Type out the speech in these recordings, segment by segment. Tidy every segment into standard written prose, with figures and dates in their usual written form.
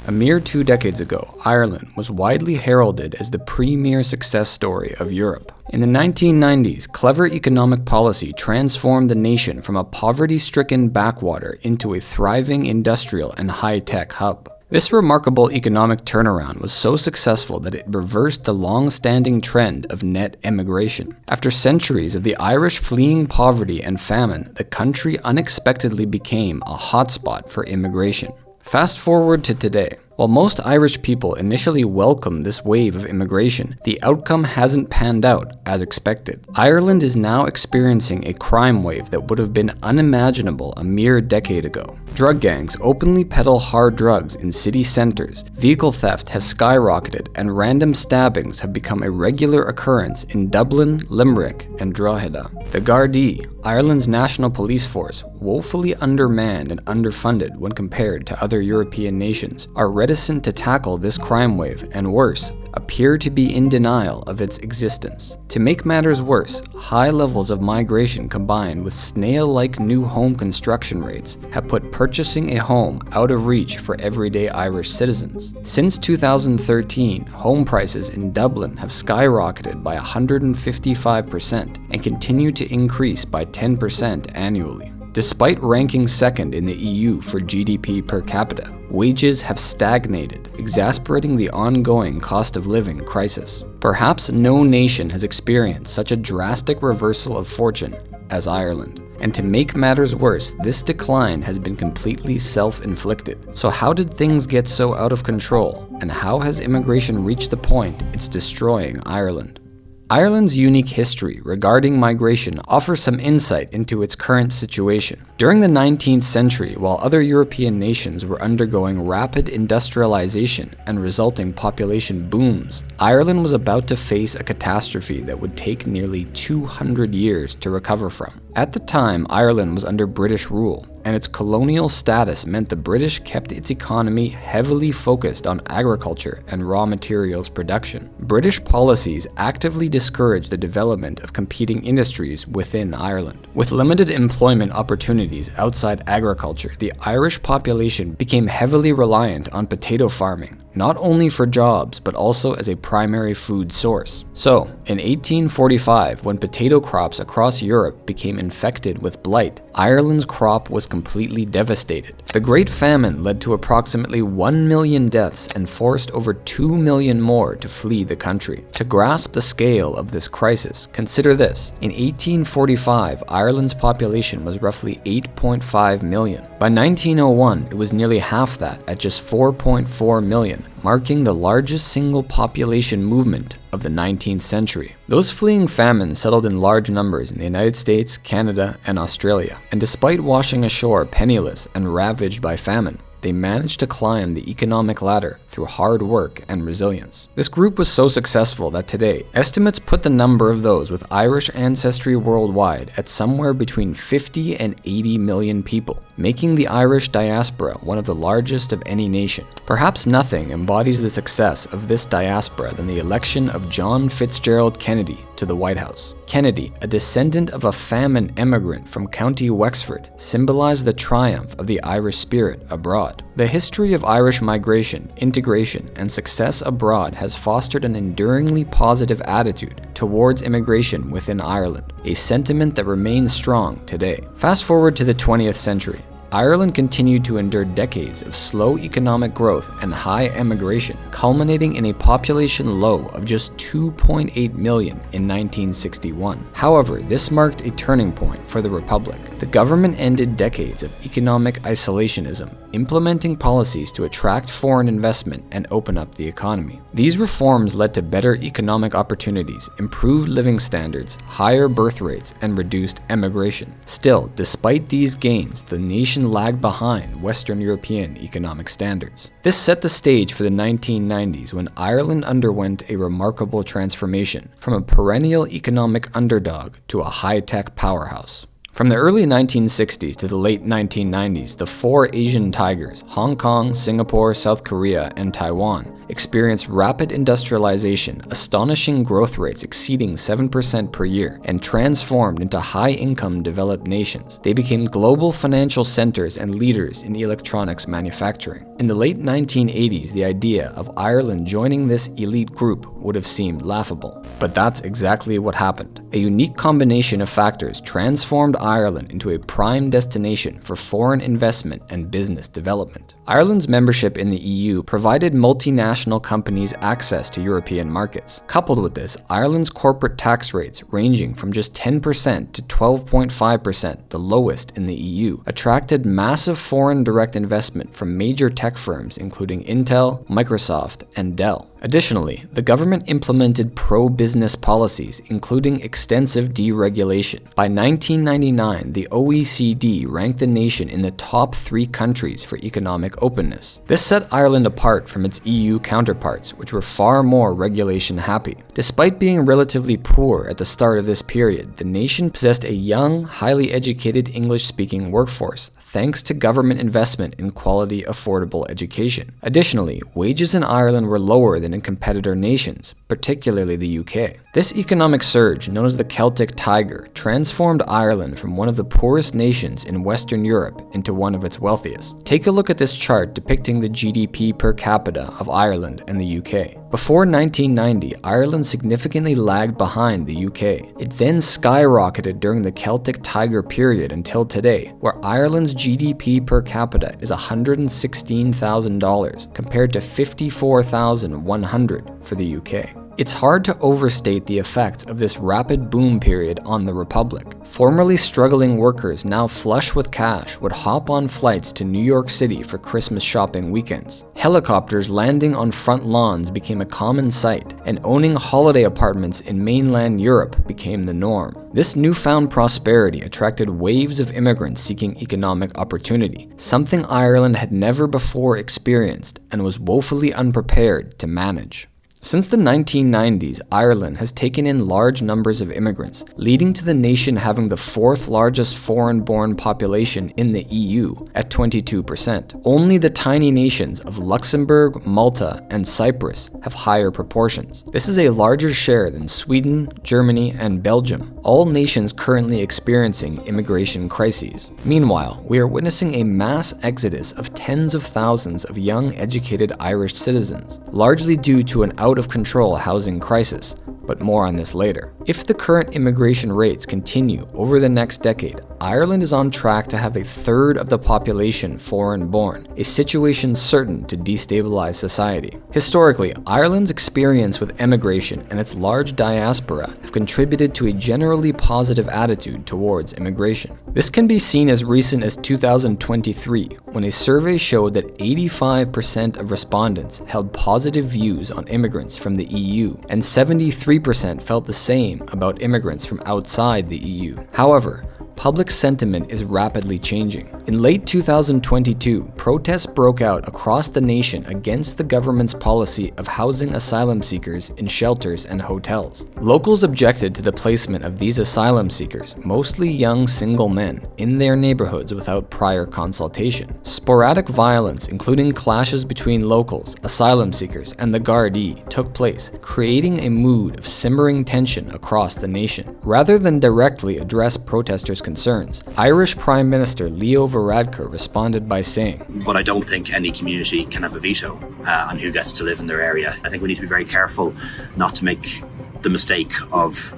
A mere 2 decades ago, Ireland was widely heralded as the premier success story of Europe. In the 1990s, clever economic policy transformed the nation from a poverty-stricken backwater into a thriving industrial and high-tech hub. This remarkable economic turnaround was so successful that it reversed the long-standing trend of net emigration. After centuries of the Irish fleeing poverty and famine, the country unexpectedly became a hotspot for immigration. Fast forward to today. While most Irish people initially welcomed this wave of immigration, the outcome hasn't panned out as expected. Ireland is now experiencing a crime wave that would have been unimaginable a mere decade ago. Drug gangs openly peddle hard drugs in city centers, vehicle theft has skyrocketed, and random stabbings have become a regular occurrence in Dublin, Limerick, and Drogheda. The Gardaí, Ireland's national police force, woefully undermanned and underfunded when compared to other European nations, are reticent to tackle this crime wave, and worse, appear to be in denial of its existence. To make matters worse, high levels of migration combined with snail-like new home construction rates have put purchasing a home out of reach for everyday Irish citizens. Since 2013, home prices in Dublin have skyrocketed by 155% and continue to increase by 10% annually. Despite ranking second in the EU for GDP per capita, wages have stagnated, exasperating the ongoing cost of living crisis. Perhaps no nation has experienced such a drastic reversal of fortune as Ireland. And to make matters worse, this decline has been completely self-inflicted. So how did things get so out of control? And how has immigration reached the point it's destroying Ireland? Ireland's unique history regarding migration offers some insight into its current situation. During the 19th century, while other European nations were undergoing rapid industrialization and resulting population booms, Ireland was about to face a catastrophe that would take nearly 200 years to recover from. At the time, Ireland was under British rule, and its colonial status meant the British kept its economy heavily focused on agriculture and raw materials production. British policies actively discouraged the development of competing industries within Ireland. With limited employment opportunities outside agriculture, the Irish population became heavily reliant on potato farming, not only for jobs, but also as a primary food source. So, in 1845, when potato crops across Europe became infected with blight, Ireland's crop was completely devastated. The Great Famine led to approximately 1 million deaths and forced over 2 million more to flee the country. To grasp the scale of this crisis, consider this. In 1845, Ireland's population was roughly 8.5 million. By 1901, it was nearly half that at just 4.4 million, marking the largest single population movement of the 19th century. Those fleeing famine settled in large numbers in the United States, Canada, and Australia, and despite washing ashore penniless and ravaged by famine, they managed to climb the economic ladder through hard work and resilience. This group was so successful that today, estimates put the number of those with Irish ancestry worldwide at somewhere between 50 and 80 million people, making the Irish diaspora one of the largest of any nation. Perhaps nothing embodies the success of this diaspora than the election of John Fitzgerald Kennedy to the White House. Kennedy, a descendant of a famine emigrant from County Wexford, symbolized the triumph of the Irish spirit abroad. The history of Irish migration, integration, and success abroad has fostered an enduringly positive attitude towards immigration within Ireland, a sentiment that remains strong today. Fast forward to the 20th century. Ireland continued to endure decades of slow economic growth and high emigration, culminating in a population low of just 2.8 million in 1961. However, this marked a turning point for the Republic. The government ended decades of economic isolationism, implementing policies to attract foreign investment and open up the economy. These reforms led to better economic opportunities, improved living standards, higher birth rates, and reduced emigration. Still, despite these gains, the nation lagged behind Western European economic standards. This set the stage for the 1990s when Ireland underwent a remarkable transformation from a perennial economic underdog to a high-tech powerhouse. From the early 1960s to the late 1990s, the four Asian tigers, Hong Kong, Singapore, South Korea, and Taiwan, experienced rapid industrialization, astonishing growth rates exceeding 7% per year, and transformed into high-income developed nations. They became global financial centers and leaders in electronics manufacturing. In the late 1980s, the idea of Ireland joining this elite group would have seemed laughable. But that's exactly what happened. A unique combination of factors transformed Ireland into a prime destination for foreign investment and business development. Ireland's membership in the EU provided multinational companies access to European markets. Coupled with this, Ireland's corporate tax rates, ranging from just 10% to 12.5%, the lowest in the EU, attracted massive foreign direct investment from major tech firms including Intel, Microsoft, and Dell. Additionally, the government implemented pro-business policies, including extensive deregulation. By 1999, the OECD ranked the nation in the top 3 countries for economic openness. This set Ireland apart from its EU counterparts, which were far more regulation-happy. Despite being relatively poor at the start of this period, the nation possessed a young, highly educated English-speaking workforce, thanks to government investment in quality, affordable education. Additionally, wages in Ireland were lower than in competitor nations, particularly the UK. This economic surge, known as the Celtic Tiger, transformed Ireland from one of the poorest nations in Western Europe into one of its wealthiest. Take a look at this chart depicting the GDP per capita of Ireland and the UK. Before 1990, Ireland significantly lagged behind the UK. It then skyrocketed during the Celtic Tiger period until today, where Ireland's GDP per capita is $116,000 compared to $54,100 for the UK. It's hard to overstate the effects of this rapid boom period on the Republic. Formerly struggling workers now flush with cash would hop on flights to New York City for Christmas shopping weekends. Helicopters landing on front lawns became a common sight, and owning holiday apartments in mainland Europe became the norm. This newfound prosperity attracted waves of immigrants seeking economic opportunity, something Ireland had never before experienced and was woefully unprepared to manage. Since the 1990s, Ireland has taken in large numbers of immigrants, leading to the nation having the 4th largest foreign-born population in the EU at 22%. Only the tiny nations of Luxembourg, Malta, and Cyprus have higher proportions. This is a larger share than Sweden, Germany, and Belgium, all nations currently experiencing immigration crises. Meanwhile, we are witnessing a mass exodus of tens of thousands of young, educated Irish citizens, largely due to an out-of-control housing crisis, but more on this later. If the current immigration rates continue over the next decade, Ireland is on track to have a third of the population foreign-born, a situation certain to destabilize society. Historically, Ireland's experience with emigration and its large diaspora have contributed to a generally positive attitude towards immigration. This can be seen as recent as 2023, when a survey showed that 85% of respondents held positive views on immigrants from the EU, and 73% felt the same about immigrants from outside the EU. However, public sentiment is rapidly changing. In late 2022, protests broke out across the nation against the government's policy of housing asylum seekers in shelters and hotels. Locals objected to the placement of these asylum seekers, mostly young single men, in their neighborhoods without prior consultation. Sporadic violence, including clashes between locals, asylum seekers, and the Gardaí, took place, creating a mood of simmering tension across the nation. Rather than directly address protesters' concerns, Irish Prime Minister Leo Varadkar responded by saying, "But I don't think any community can have a veto on who gets to live in their area. I think we need to be very careful not to make the mistake of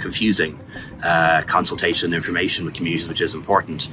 confusing consultation and information with communities, which is important,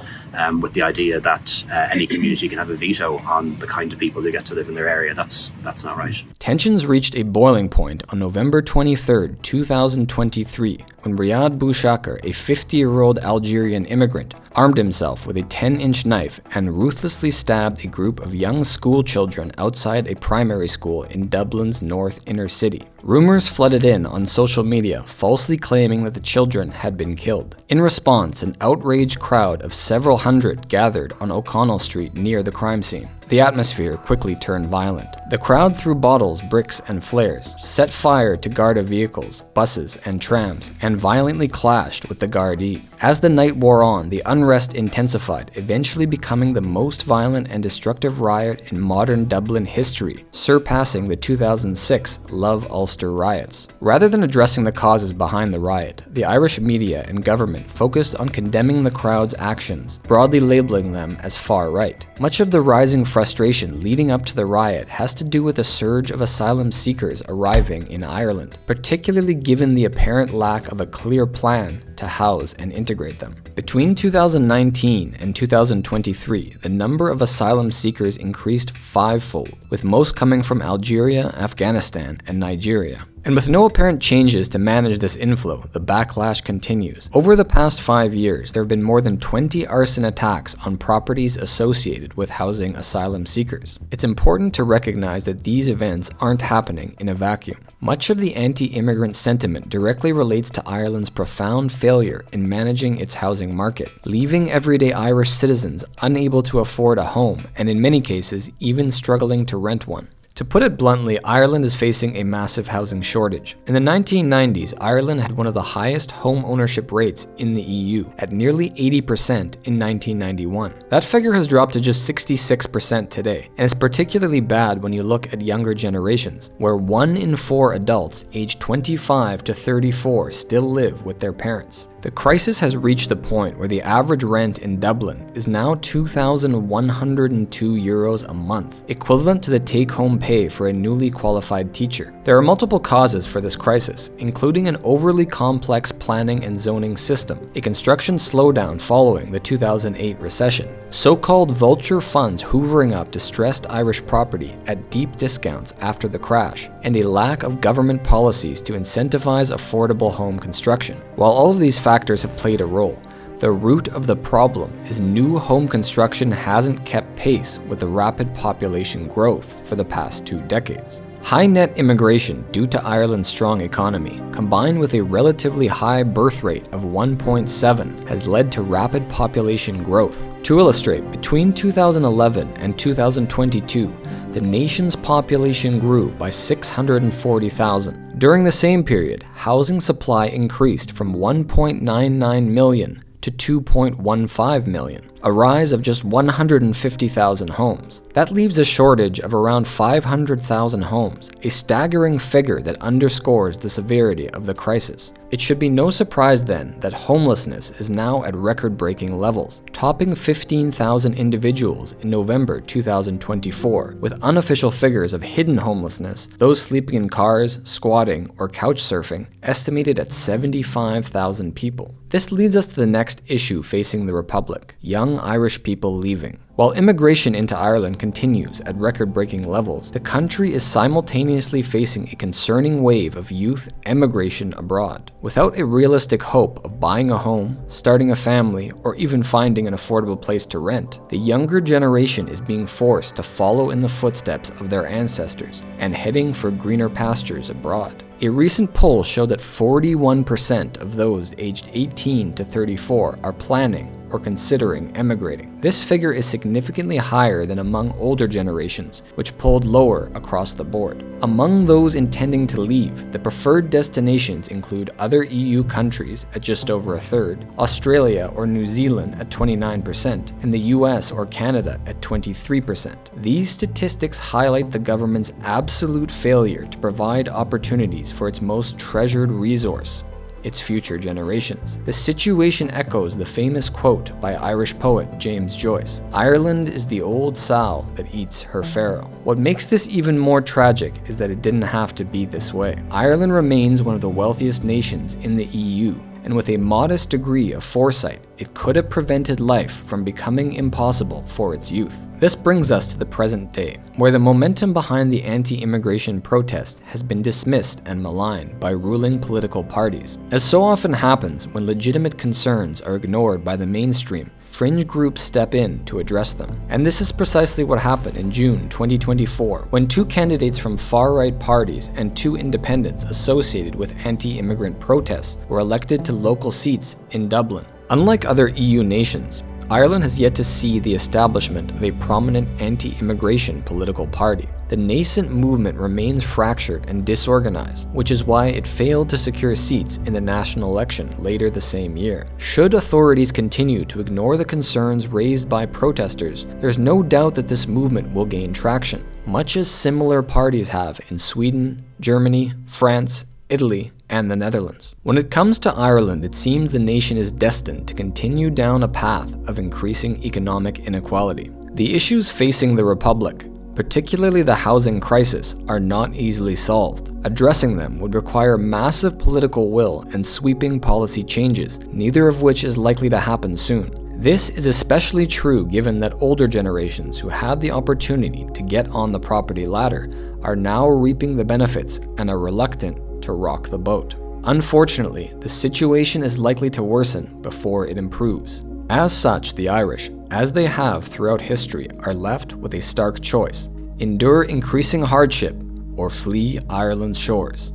with the idea that any community can have a veto on the kind of people who get to live in their area. That's not right." Tensions reached a boiling point on November 23, 2023, when Riyad Bouchakar, a 50-year-old Algerian immigrant, armed himself with a 10-inch knife and ruthlessly stabbed a group of young school children outside a primary school in Dublin's north inner city. Rumors flooded in on social media, falsely claiming that the children had been killed. In response, an outraged crowd of several hundred gathered on O'Connell Street near the crime scene. The atmosphere quickly turned violent. The crowd threw bottles, bricks, and flares, set fire to Garda vehicles, buses, and trams, and violently clashed with the Gardaí. As the night wore on, the unrest intensified, eventually becoming the most violent and destructive riot in modern Dublin history, surpassing the 2006 Love Ulster riots. Rather than addressing the causes behind the riot, the Irish media and government focused on condemning the crowd's actions, broadly labeling them as far-right. Much of the rising frustration leading up to the riot has to do with a surge of asylum seekers arriving in Ireland, particularly given the apparent lack of a clear plan to house and integrate them. Between 2019 and 2023, the number of asylum seekers increased fivefold, with most coming from Algeria, Afghanistan, and Nigeria. And with no apparent changes to manage this inflow, the backlash continues. Over the past 5 years, there have been more than 20 arson attacks on properties associated with housing asylum seekers. It's important to recognize that these events aren't happening in a vacuum. Much of the anti-immigrant sentiment directly relates to Ireland's profound failure in managing its housing market, leaving everyday Irish citizens unable to afford a home, and in many cases, even struggling to rent one. To put it bluntly, Ireland is facing a massive housing shortage. In the 1990s, Ireland had one of the highest home ownership rates in the EU, at nearly 80% in 1991. That figure has dropped to just 66% today, and it's particularly bad when you look at younger generations, where 1 in 4 adults aged 25 to 34 still live with their parents. The crisis has reached the point where the average rent in Dublin is now €2,102 a month, equivalent to the take-home pay for a newly qualified teacher. There are multiple causes for this crisis, including an overly complex planning and zoning system, a construction slowdown following the 2008 recession, so-called vulture funds hoovering up distressed Irish property at deep discounts after the crash, and a lack of government policies to incentivize affordable home construction. While all of these factors have played a role, the root of the problem is new home construction hasn't kept pace with the rapid population growth for the past 2 decades. High net immigration due to Ireland's strong economy, combined with a relatively high birth rate of 1.7, has led to rapid population growth. To illustrate, between 2011 and 2022, the nation's population grew by 640,000. During the same period, housing supply increased from 1.99 million to 2.15 million, a rise of just 150,000 homes. That leaves a shortage of around 500,000 homes, a staggering figure that underscores the severity of the crisis. It should be no surprise then that homelessness is now at record-breaking levels, topping 15,000 individuals in November 2024, with unofficial figures of hidden homelessness, those sleeping in cars, squatting, or couch surfing, estimated at 75,000 people. This leads us to the next issue facing the Republic: young Irish people leaving. While immigration into Ireland continues at record-breaking levels, the country is simultaneously facing a concerning wave of youth emigration abroad. Without a realistic hope of buying a home, starting a family, or even finding an affordable place to rent, the younger generation is being forced to follow in the footsteps of their ancestors and heading for greener pastures abroad. A recent poll showed that 41% of those aged 18 to 34 are planning or considering emigrating. This figure is significantly higher than among older generations, which polled lower across the board. Among those intending to leave, the preferred destinations include other EU countries at just over a third, Australia or New Zealand at 29%, and the US or Canada at 23%. These statistics highlight the government's absolute failure to provide opportunities for its most treasured resource: its future generations. The situation echoes the famous quote by Irish poet James Joyce: "Ireland is the old sow that eats her farrow." What makes this even more tragic is that it didn't have to be this way. Ireland remains one of the wealthiest nations in the EU, and with a modest degree of foresight, it could have prevented life from becoming impossible for its youth. This brings us to the present day, where the momentum behind the anti-immigration protest has been dismissed and maligned by ruling political parties. As so often happens when legitimate concerns are ignored by the mainstream, fringe groups step in to address them. And this is precisely what happened in June 2024, when 2 candidates from far-right parties and 2 independents associated with anti-immigrant protests were elected to local seats in Dublin. Unlike other EU nations, Ireland has yet to see the establishment of a prominent anti-immigration political party. The nascent movement remains fractured and disorganized, which is why it failed to secure seats in the national election later the same year. Should authorities continue to ignore the concerns raised by protesters, there's no doubt that this movement will gain traction, much as similar parties have in Sweden, Germany, France, Italy, and the Netherlands. When it comes to Ireland, it seems the nation is destined to continue down a path of increasing economic inequality. The issues facing the Republic, particularly the housing crisis, are not easily solved. Addressing them would require massive political will and sweeping policy changes, neither of which is likely to happen soon. This is especially true given that older generations who had the opportunity to get on the property ladder are now reaping the benefits and are reluctant to rock the boat. Unfortunately, the situation is likely to worsen before it improves. As such, the Irish, as they have throughout history, are left with a stark choice: endure increasing hardship or flee Ireland's shores.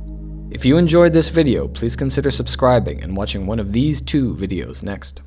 If you enjoyed this video, please consider subscribing and watching one of these 2 videos next.